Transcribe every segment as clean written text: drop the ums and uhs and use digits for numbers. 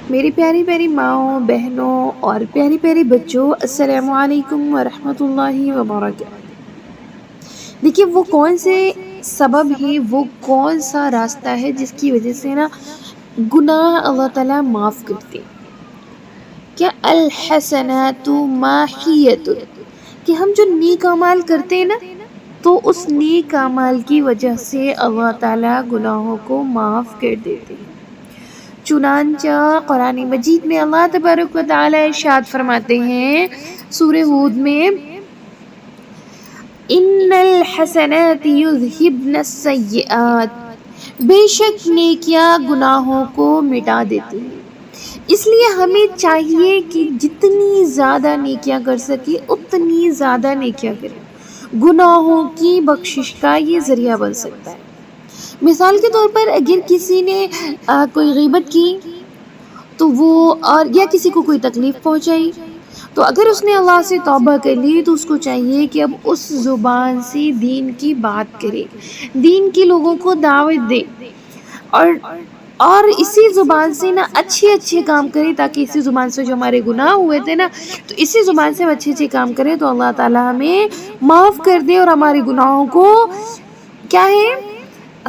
میری پیاری پیاری ماؤں، بہنوں اور پیاری پیاری بچوں، السلام علیکم ورحمۃ اللہ وبرکاتہ۔ دیکھیے وہ کون سے سبب ہے، وہ کون سا راستہ ہے جس کی وجہ سے نا گناہ اللہ تعالیٰ معاف کرتے ہیں۔ کیا الحسنات ماحیت، کہ ہم جو نیک اعمال کرتے ہیں نا تو اس نیک اعمال کی وجہ سے اللہ تعالیٰ گناہوں کو معاف کر دیتے ہیں۔ چنانچہ قرآن مجید میں اللہ تبارک و تعالی ارشاد فرماتے ہیں سورہ ہود میں، ان الحسنات یذہبن السیئات، بے شک نیکیاں گناہوں کو مٹا دیتی ہیں۔ اس لیے ہمیں چاہیے کہ جتنی زیادہ نیکیاں کر سکے اتنی زیادہ نیکیاں کریں، گناہوں کی بخشش کا یہ ذریعہ بن سکتا ہے۔ مثال کے طور پر اگر کسی نے کوئی غیبت کی تو وہ اور یا کسی کو کوئی تکلیف پہنچائی، تو اگر اس نے اللہ سے توبہ کر لی تو اس کو چاہیے کہ اب اس زبان سے دین کی بات کرے، دین کے لوگوں کو دعوت دے، اور اسی زبان سے نا اچھے اچھے کام کرے، تاکہ اسی زبان سے جو ہمارے گناہ ہوئے تھے نا تو اسی زبان سے ہم اچھے اچھے کام کریں تو اللہ تعالیٰ ہمیں معاف کر دے اور ہمارے گناہوں کو کیا ہے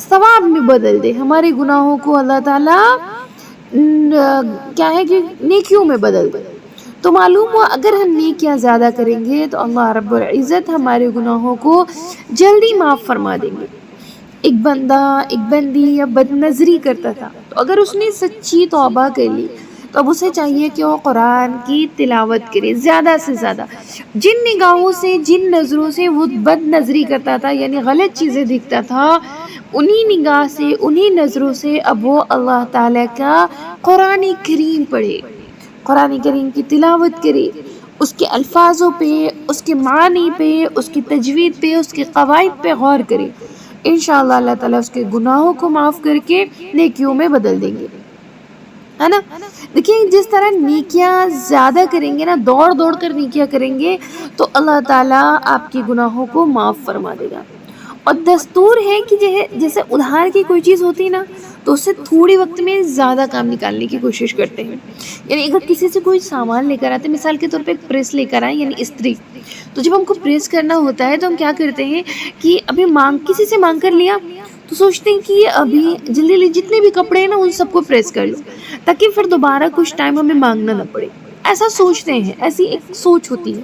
ثواب میں بدل دے، ہمارے گناہوں کو اللہ تعالیٰ کیا ہے کہ نیکیوں میں بدل دے۔ تو معلوم ہوا اگر ہم نیکیاں زیادہ کریں گے تو اللہ رب العزت ہمارے گناہوں کو جلدی معاف فرما دیں گے۔ ایک بندہ ایک بندی یا بد نظری کرتا تھا، تو اگر اس نے سچی توبہ کر لی تو اب اسے چاہیے کہ وہ قرآن کی تلاوت کرے زیادہ سے زیادہ۔ جن نگاہوں سے جن نظروں سے وہ بد نظری کرتا تھا، یعنی غلط چیزیں دیکھتا تھا، انہی نگاہ سے انہی نظروں سے اب وہ اللہ تعالیٰ کا قرآن کریم پڑھے، قرآن کریم کی تلاوت کرے، اس کے الفاظوں پہ، اس کے معنی پہ، اس کی تجوید پہ، اس کے قواعد پہ غور کرے۔ انشاءاللہ اللہ تعالیٰ اس کے گناہوں کو معاف کر کے نیکیوں میں بدل دیں گے، ہے نا۔ دیکھیں جس طرح نیکیاں زیادہ کریں گے نا، دوڑ دوڑ کر نیکیاں کریں گے تو اللہ تعالیٰ آپ کے گناہوں کو معاف فرما دے گا۔ اور دستور ہے کہ جیسے ادھار کی کوئی چیز ہوتی ہے نا تو اس سے تھوڑی وقت میں زیادہ کام نکالنے کی کوشش کرتے ہیں۔ یعنی اگر کسی سے کوئی سامان لے کر آتے ہیں، مثال کے طور پہ ایک پریس لے کر آئے یعنی استری، تو جب ہم کو پریس کرنا ہوتا ہے تو ہم کیا کرتے ہیں کہ ابھی کسی سے مانگ کر لیا تو سوچتے ہیں کہ ابھی جلدی جتنے بھی کپڑے ہیں نا ان سب کو پریس کر لو تاکہ پھر دوبارہ کچھ ٹائم ہمیں مانگنا نہ پڑے، ایسا سوچتے ہیں، ایسی ایک سوچ ہوتی ہے۔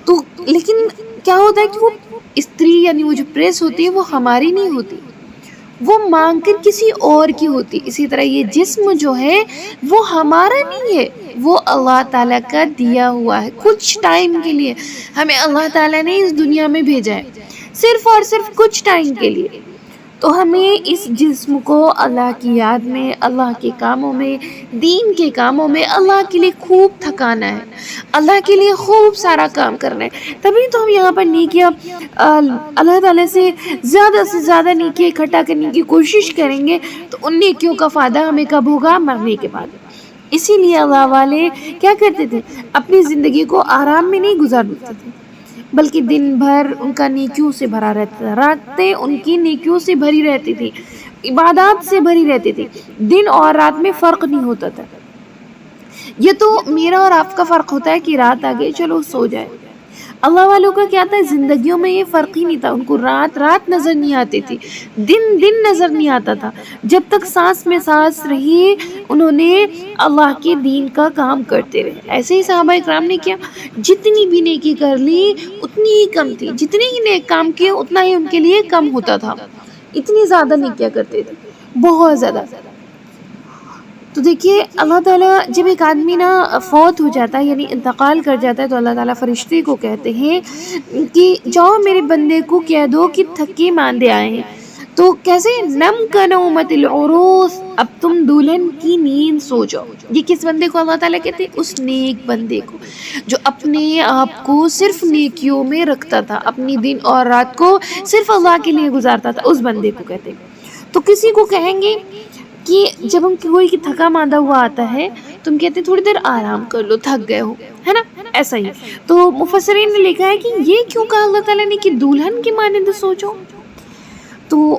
تو لیکن کیا ہوتا ہے کہ وہ استری یعنی وہ جو پریس ہوتی ہے وہ ہماری نہیں ہوتی، وہ مانگ کر کسی اور کی ہوتی۔ اسی طرح یہ جسم جو ہے وہ ہمارا نہیں ہے، وہ اللہ تعالیٰ کا دیا ہوا ہے، کچھ ٹائم کے لیے ہمیں اللہ تعالیٰ نے اس دنیا میں بھیجا ہے، صرف اور صرف کچھ ٹائم کے لیے۔ تو ہمیں اس جسم کو اللہ کی یاد میں، اللہ کے کاموں میں، دین کے کاموں میں اللہ کے لیے خوب تھکانا ہے، اللہ کے لیے خوب سارا کام کرنا ہے، تبھی تو ہم یہاں پر نیکیاں اللہ تعالیٰ سے زیادہ نیکیاں اکٹھا کرنے کی کوشش کریں گے تو ان نیکیوں کا فائدہ ہمیں کب ہوگا؟ مرنے کے بعد۔ اسی لیے اللہ والے کیا کرتے تھے؟ اپنی زندگی کو آرام میں نہیں گزارتے تھے بلکہ دن بھر ان کا نیکیوں سے بھرا رہتا تھا، راتیں ان کی نیکیوں سے بھری رہتی تھی، عبادات سے بھری رہتی تھی، دن اور رات میں فرق نہیں ہوتا تھا۔ یہ تو میرا اور آپ کا فرق ہوتا ہے کہ رات آ گئی چلو سو جائے، اللہ والوں کا کیا تھا؟ زندگیوں میں یہ فرق ہی نہیں تھا، ان کو رات نظر نہیں آتی تھی، دن نظر نہیں آتا تھا، جب تک سانس میں سانس رہی انہوں نے اللہ کے دین کا کام کرتے رہے۔ ایسے ہی صحابہ اکرام نے کیا، جتنی بھی نیکی کر لی اتنی ہی کم تھی، جتنے ہی نیک کام کیے اتنا ہی ان کے لیے کم ہوتا تھا، اتنی زیادہ نیکیاں کرتے تھے، بہت زیادہ۔ تو دیکھیے اللہ تعالیٰ جب ایک آدمی نا فوت ہو جاتا ہے یعنی انتقال کر جاتا ہے تو اللہ تعالیٰ فرشتے کو کہتے ہیں کہ جاؤ میرے بندے کو کہہ دو کہ تھکے ماندے آئے ہیں، تو کیسے؟ نم کنومت العروس، اب تم دلہن کی نیند سو جاؤ۔ یہ کس بندے کو اللہ تعالیٰ کہتے ہیں؟ اس نیک بندے کو جو اپنے آپ کو صرف نیکیوں میں رکھتا تھا، اپنی دن اور رات کو صرف اللہ کے لیے گزارتا تھا، اس بندے کو کہتے ہیں۔ تو کسی کو کہیں گے کہ جب ہم کوئی تھکا ماندہ ہوا آتا ہے تم کہتے ہیں تھوڑی دیر آرام کر لو، تھک گئے ہو، ہے نا، ایسا ہی۔ تو مفسرین نے لکھا ہے کہ یہ کیوں کہا اللہ تعالیٰ نے کہ دلہن کی مانند سوچو؟ تو